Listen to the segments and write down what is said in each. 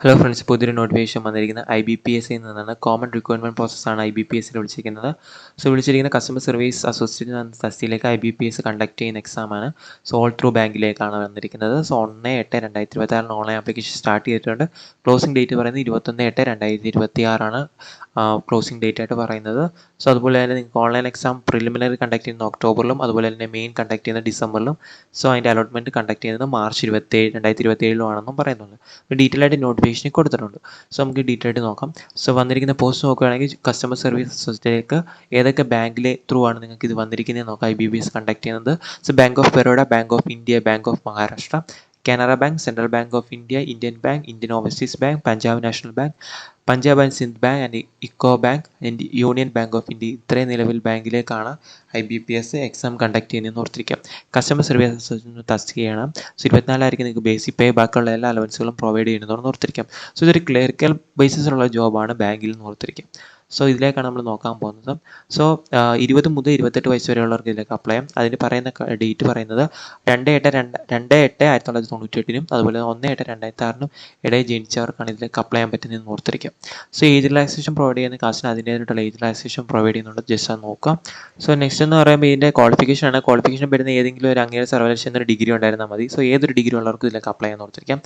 Hello friends, പുതിയൊരു notification വന്നിരിക്കുന്നത് IBPS നിന്നാണ്. കോമൺ റിക്വയർമെൻറ്റ് പ്രോസസ്സാണ് IBPS വിളിച്ചിരിക്കുന്നത്. വിളിച്ചിരിക്കുന്ന കസ്റ്റമർ സർവീസ് അസോസിയേറ്റ് എന്ന തസ്തിയിലേക്ക് IBPS കണ്ടക്ട് ചെയ്യുന്ന എക്സാമാണ്. ഓൾ ത്രൂ ബാങ്കിലേക്കാണ് വന്നിരിക്കുന്നത്. 1/8/2026 ഓൺലൈൻ ആപ്ലിക്കേഷൻ സ്റ്റാർട്ട് ചെയ്തിട്ടുണ്ട്. ക്ലോസിംഗ് ഡേറ്റ് പറയുന്നത് 21/8/2026 ക്ലോസിംഗ് ഡേറ്റ് ആയിട്ട് പറയുന്നത്. അതുപോലെ തന്നെ നിങ്ങൾക്ക് ഓൺലൈൻ എക്സാം പ്രിലിമിനറി കണ്ടക്ട് ചെയ്യുന്നത് ഒക്ടോബറിലും അതുപോലെ തന്നെ മെയിൻ കണ്ടക്ട് ചെയ്യുന്നത് ഡിസംബറിലും. അതിൻ്റെ അലോട്ട്മെൻറ്റ് കണ്ടക്ട് ചെയ്യുന്നത് മാർച്ച് 27, 2027 ആണെന്നും പറയുന്നുണ്ട്. ഡീറ്റെയിൽ ആയിട്ട് നോട്ടിഫിക്കേഷൻ കൊടുത്തിട്ടുണ്ട്. നമുക്ക് ഡീറ്റെയിൽ ആയിട്ട് നോക്കാം. വന്നിരിക്കുന്ന പോസ്റ്റ് നോക്കുകയാണെങ്കിൽ കസ്റ്റമർ സർവീസ് അസോസിയേറ്റിലേക്ക് ഏതൊക്കെ ബാങ്കിലെ ത്രൂ ആണ് നിങ്ങൾക്ക് ഇത് വന്നിരിക്കുന്നത് നോക്കാം. IBPS കണ്ടക്ട് ചെയ്യുന്നത് bank of Baroda, bank of India, bank of Maharashtra, Canara bank, central bank of India, Indian bank, Indian overseas bank, Punjab national bank, Punjab and Sindh bank and UCO bank and union bank of India. ഇത്രയും നിലവിൽ ബാങ്കിലേക്കാണ് IBPS exam conduct ചെയ്യുന്നതെന്ന് ഓർത്തിരിക്കാം. Customer service association തസ്തികയാണ്. 24,000 നിങ്ങൾക്ക് basic pay, ബാക്കിയുള്ള എല്ലാ അലവൻസുകളും provide ചെയ്യുന്നതെന്ന് ഓർത്തിരിക്കാം. ഇതൊരു ക്ലറിക്കൽ ബേസിസിലുള്ള ജോബാണ് ബാങ്കിൽ നിന്ന് ഓർത്തിരിക്കാം. ഇതിലേക്കാണ് നമ്മൾ നോക്കാൻ പോകുന്നത്. 20 മുതൽ 28 വയസ്സ് വരെയുള്ളവർക്ക് ഇതിലേക്ക് അപ്ലൈ ചെയ്യാം. അതിന് പറയുന്ന ഡേറ്റ് പറയുന്നത് 2/8/1998 അതുപോലെ 1/8/2006 ഇടയിൽ ജനിച്ചവർക്കാണ് ഇതിലേക്ക് അപ്ലൈ ചെയ്യാൻ പറ്റുന്നതെന്ന് ഓർത്തിരിക്കാം. ഏജ് റിലാക്സേഷൻ പ്രൊവൈഡ് ചെയ്യുന്ന കാസ്റ്റിന് അതിൻ്റെതായിട്ടുള്ള ഏജ് റിലാക്സേഷൻ പ്രൊവൈഡ് ചെയ്യുന്നുണ്ട്. ജസ്റ്റ് അത് നോക്കാം. നെക്സ്റ്റ് എന്ന് പറയുമ്പോൾ ഇതിൻ്റെ ക്വാളിഫിക്കേഷൻ ആണ്. ക്വാളിഫിക്കേഷൻ വരുന്ന ഏതെങ്കിലും ഒരു അങ്ങേയ സർവകലാശാല എന്നൊരു ഡിഗ്രി ഉണ്ടായിരുന്നാൽ മതി. ഏതൊരു ഡിഗ്രി ഉള്ളവർക്ക് ഇതിലേക്ക് അപ്ലൈ ചെയ്യാൻ ഓർത്തിരിക്കാം.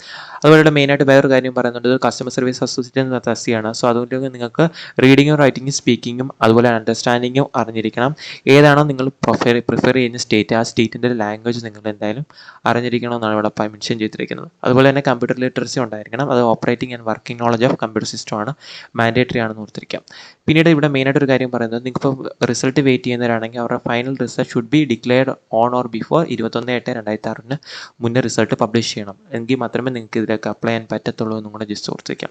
അതുപോലെ മെയിനായിട്ട് വേറൊരു കാര്യം പറയുന്നുണ്ട്, കസ്റ്റമർ സർവീസ് അസോസിയേറ്റ് എന്ന തസ്തികയാണ്. അതുകൊണ്ട് നിങ്ങൾക്ക് റീഡിങ്ങും റൈറ്റിങ്ങും സ്പീക്കിങ്ങും അതുപോലെ അണ്ടർസ്റ്റാൻഡിങ്ങും അറിഞ്ഞിരിക്കണം. ഏതാണോ നിങ്ങൾ പ്രിഫർ ചെയ്യുന്ന സ്റ്റേറ്റ്, ആ സ്റ്റേറ്റിൻ്റെ ലാംഗ്വേജ് നിങ്ങൾ എന്തായാലും അറിഞ്ഞിരിക്കണമെന്നാണ് ഇവിടെ മെൻഷൻ ചെയ്തിരിക്കുന്നത്. അതുപോലെ തന്നെ കമ്പ്യൂട്ടർ ലിറ്ററസി ഉണ്ടായിരിക്കണം. അത് operating and working knowledge of computer system ആണ്, മാൻഡേറ്ററി ആണെന്ന് ഓർത്തിരിക്കാം. പിന്നീട് ഇവിടെ മെയിനായിട്ടൊരു കാര്യം പറയുന്നത്, നിങ്ങൾക്കിപ്പോൾ റിസൾട്ട് വെയിറ്റ് ചെയ്യുന്നവരാണെങ്കിൽ അവരുടെ final result should be declared on or before 21/8/2006 മുന്നേ റിസൾട്ട് പബ്ലിഷ് ചെയ്യണം. എങ്കിൽ മാത്രമേ നിങ്ങൾക്ക് ഇതിലേക്ക് അപ്ലൈ ചെയ്യാൻ പറ്റത്തുള്ളൂ എന്നും കൂടെ ജസ്റ്റ് ഓർത്തിരിക്കാം.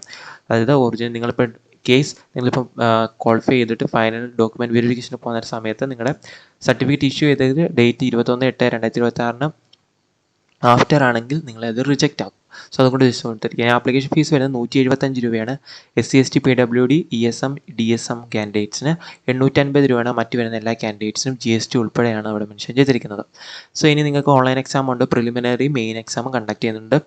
അതായത് ഒറിജിനൽ നിങ്ങളിപ്പോൾ നിങ്ങളിപ്പം ക്വാളിഫൈ ചെയ്തിട്ട് ഫൈനൽ ഡോക്യുമെൻറ്റ് വെരിഫിക്കേഷന് പോകുന്ന സമയത്ത് നിങ്ങളുടെ സർട്ടിഫിക്കറ്റ് ഇഷ്യൂ ചെയ്തത് ഡേറ്റ് 21/8/2026 ആഫ്റ്റർ ആണെങ്കിൽ നിങ്ങളത് റിജക്റ്റ് ആകും. അതുകൊണ്ട് ജസ്റ്റ് ഓർത്തിരിക്കുക. ആപ്ലിക്കേഷൻ ഫീസ് വരുന്നത് 175 രൂപയാണ്. SC/ST PWD ESM DSM കാൻഡിഡേറ്റ്സിന് 850 രൂപയാണ്. മറ്റ് വരുന്ന എല്ലാ കാൻഡിഡേറ്റ്സിനും GST ഉൾപ്പെടെയാണ് അവിടെ മെൻഷൻ ചെയ്തിരിക്കുന്നത്. ഇനി നിങ്ങൾക്ക് ഓൺലൈൻ എക്സാം ഉണ്ട്, പ്രിലിമിനറി മെയിൻ എക്സാം കണ്ടക്ട് ചെയ്യുന്നുണ്ട്.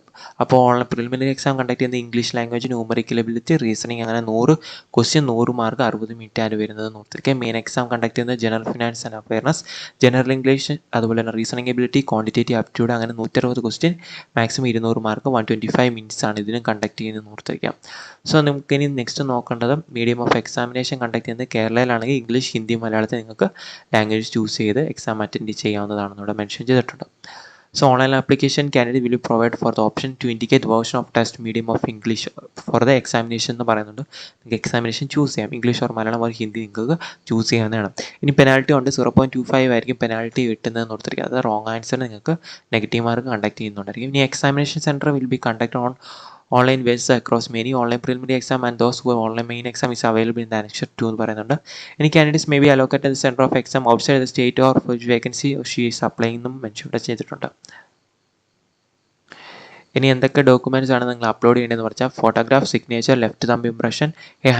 അപ്പോൾ പ്രിലിമിനറി എക്സാം കണ്ടക്ട് ചെയ്യുന്നത് English language, numerical ability, reasoning, അങ്ങനെ 100 ക്വസ്റ്റ്യൻ 100 മാർക്ക് 60 മിനിറ്റ് ആണ് വരുന്നത് നോർത്തിരിക്കുക. മെയിൻ എക്സാം കണ്ടക്ട് ചെയ്യുന്നത് general finance and awareness, general English, അതുപോലെ തന്നെ റീസണിങ് എബിലിറ്റി, ക്വാണ്ടിറ്റേറ്റീവ് ആപ്റ്റിറ്റ്യൂഡ്, അങ്ങനെ 160 ക്വസ്റ്റ്യൻ, മാക്സിമം 200 മാർക്ക്, 125 മിനിറ്റ്സ് ആണ് ഇതിനും കണ്ടക്ട് ചെയ്യുന്നത് ഓർത്തിരിക്കാം. നമുക്കിനി നെക്സ്റ്റ് നോക്കേണ്ടത് മീഡിയം ഓഫ് എക്സാമിനേഷൻ കണ്ടക്ട് ചെയ്യുന്നത് കേരളയിലാണെങ്കിൽ ഇംഗ്ലീഷ്, ഹിന്ദി, മലയാളത്തിൽ നിങ്ങൾക്ക് ലാംഗ്വേജ് ചൂസ് ചെയ്ത് എക്സാം അറ്റൻഡ് ചെയ്യാവുന്നതാണെന്ന് ഇവിടെ മെൻഷൻ ചെയ്തിട്ടുണ്ട്. Online application candidate will be provided for the option to indicate version of test medium of English for the examination എന്ന് പറയുന്നുണ്ട്. നിങ്ങൾക്ക് എക്സാമിനേഷൻ ചൂസ് ചെയ്യാം. English or Malayalam or Hindi നിങ്ങൾക്ക് ചൂസ് ചെയ്യാവുന്നതാണ്. ഇനി പെനാൽറ്റി ഉണ്ട്, 0.25 ആയിരിക്കും പെനാൽറ്റി കിട്ടുന്നതെന്ന് ഓർത്തിരിക്കുക. അത് റോങ് ആൻസർ നിങ്ങൾക്ക് നെഗറ്റീവ് മാർക്ക് കണ്ടക്ട് ചെയ്യുന്നുണ്ടായിരിക്കും. ഇനി examination centre will be conduct on online base across many online preliminary exam and those who online main exam is available in the annexure 2 എന്ന് പറയുന്നുണ്ട്. ഇനി candidates may be allocated the centre of exam outside the state or vacancy she is applying എന്നും mention ചെയ്തിട്ടുണ്ട്. ഇനി എന്തൊക്കെ documents ആണ് നിങ്ങൾ upload ചെയ്യേണ്ടതെന്ന് പറഞ്ഞാൽ photograph, signature, left thumb impression,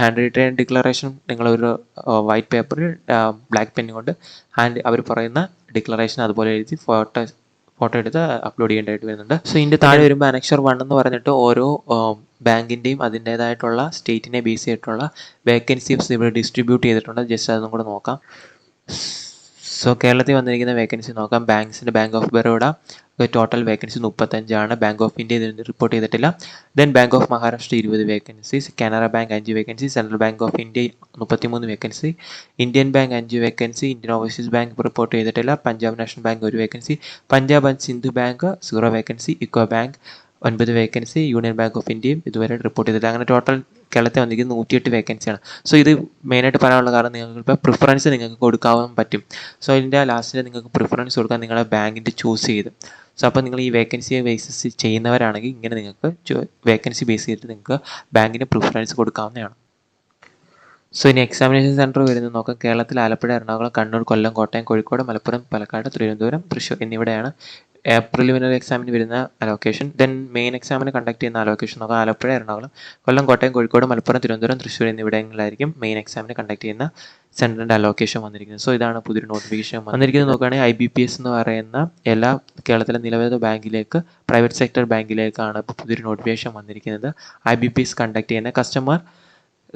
hand return declaration, നിങ്ങളൊരു വൈറ്റ് പേപ്പറിൽ ബ്ലാക്ക് പെൻ കൊണ്ട് അവർ പറയുന്ന ഡിക്ലറേഷൻ അതുപോലെ എഴുതി ഫോട്ടോ എടുത്ത് അപ്ലോഡ് ചെയ്യേണ്ടതായിട്ട് വരുന്നുണ്ട്. ഇതിൻ്റെ താഴെ വരുമ്പോൾ അനക്ഷർ 1 എന്ന് പറഞ്ഞിട്ട് ഓരോ ബാങ്കിൻ്റെയും അതിൻ്റേതായിട്ടുള്ള സ്റ്റേറ്റിനെ ബേസ് ചെയ്തിട്ടുള്ള വേക്കൻസീസ് ഇവിടെ ഡിസ്ട്രിബ്യൂട്ട് ചെയ്തിട്ടുണ്ട്. ജസ്റ്റ് അതൊന്നും കൂടെ നോക്കാം. കേരളത്തിൽ വന്നിരിക്കുന്ന വേക്കൻസി നോക്കാം. Bank of Baroda total vacancy 35 ആണ്. ബാങ്ക് ഓഫ് ഇന്ത്യ ഇതിന് റിപ്പോർട്ട് ചെയ്തിട്ടില്ല. Then bank of Maharashtra 20 vacancies, Canara bank 5 vacancy, central bank of India 33 vacancy, Indian bank 5 vacancy, Indian overseas bank report ചെയ്തിട്ടില്ല. Punjab national bank 1 vacancy, Punjab and Sindh bank 0 vacancy, UCO bank 9 vacancy, union bank of ഇന്ത്യയും ഇതുവരെ report ചെയ്തിട്ടില്ല. അങ്ങനെ total കേരളത്തിൽ വന്നിരിക്കുന്നത് 108 വേക്കൻസിയാണ്. ഇത് മെയിനായിട്ട് പറയാനുള്ള കാരണം നിങ്ങൾക്ക് പ്രിഫറൻസ് നിങ്ങൾക്ക് കൊടുക്കാൻ പറ്റും. ഇതിൻ്റെ ലാസ്റ്റിൽ നിങ്ങൾക്ക് പ്രിഫറൻസ് കൊടുക്കാൻ നിങ്ങളുടെ ബാങ്കിൻ്റെ ചൂസ് ചെയ്ത്. അപ്പോൾ നിങ്ങൾ ഈ വേക്കൻസി ബേസിസ് ചെയ്യുന്നവരാണെങ്കിൽ ഇങ്ങനെ നിങ്ങൾക്ക് വേക്കൻസി ബേസ് ചെയ്തിട്ട് നിങ്ങൾക്ക് ബാങ്കിന് പ്രിഫറൻസ് കൊടുക്കാവുന്നതാണ്. ഇനി എക്സാമിനേഷൻ സെൻറ്റർ വരുന്നത് നോക്കാം. കേരളത്തിൽ ആലപ്പുഴ, എറണാകുളം, കണ്ണൂർ, കൊല്ലം, കോട്ടയം, കോഴിക്കോട്, മലപ്പുറം, പാലക്കാട്, തിരുവനന്തപുരം, തൃശ്ശൂർ എന്നിവിടെയാണ് പ്രിലിമിനറി എക്സാമിന് വരുന്ന അലോക്കേഷൻ. ദെൻ മെയിൻ എക്സാമിന് കണ്ടക്ട് ചെയ്യുന്ന അലോക്കേഷൻ നോക്കാം. ആലപ്പുഴ, എറണാകുളം, കൊല്ലം, കോട്ടയം, കോഴിക്കോട്, മലപ്പുറം, തിരുവനന്തപുരം, തൃശ്ശൂർ എന്നിവിടങ്ങളിലായിരിക്കും മെയിൻ എക്സാമിന് കണ്ടക്ട് ചെയ്യുന്ന സെൻറ്ററിൻ്റെ അലോക്കേഷൻ വന്നിരിക്കുന്നത്. സോ ഇതാണ് പുതിയൊരു നോട്ടിഫിക്കേഷൻ വന്നിരിക്കുന്നത്. നോക്കുകയാണെങ്കിൽ IBPS എന്ന് പറയുന്ന എല്ലാ കേരളത്തിലെ നിലവിലെ ബാങ്കിലേക്ക്, പ്രൈവറ്റ് സെക്ടർ ബാങ്കിലേക്കാണ് ഇപ്പോൾ പുതിയൊരു നോട്ടിഫിക്കേഷൻ വന്നിരിക്കുന്നത്. IBPS കണ്ടക്ട് ചെയ്യുന്ന കസ്റ്റമർ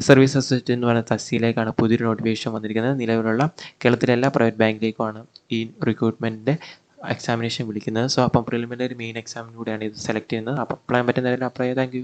സർവീസ് അസിസ്റ്റൻ്റ് എന്ന് പറയുന്ന തസ്തിയിലേക്കാണ് പുതിയൊരു നോട്ടിഫിക്കേഷൻ വന്നിരിക്കുന്നത്. നിലവിലുള്ള കേരളത്തിലെ എല്ലാ പ്രൈവറ്റ് ബാങ്കിലേക്കുമാണ് ഈ റിക്രൂട്ട്മെൻറ്റിൻ്റെ എക്സാമിനേഷൻ വിളിക്കുന്നത്. സോ അപ്പം പ്രിലിമിനറി മെയിൻ എക്സാമിലൂടെയാണ് ഇത് സെലക്ട് ചെയ്യുന്നത്. അപ്പോൾ അപ്ലൈ ചെയ്യാൻ പറ്റുന്നവരെല്ലാം അപ്ലൈ ചെയ്യുക. Thank you.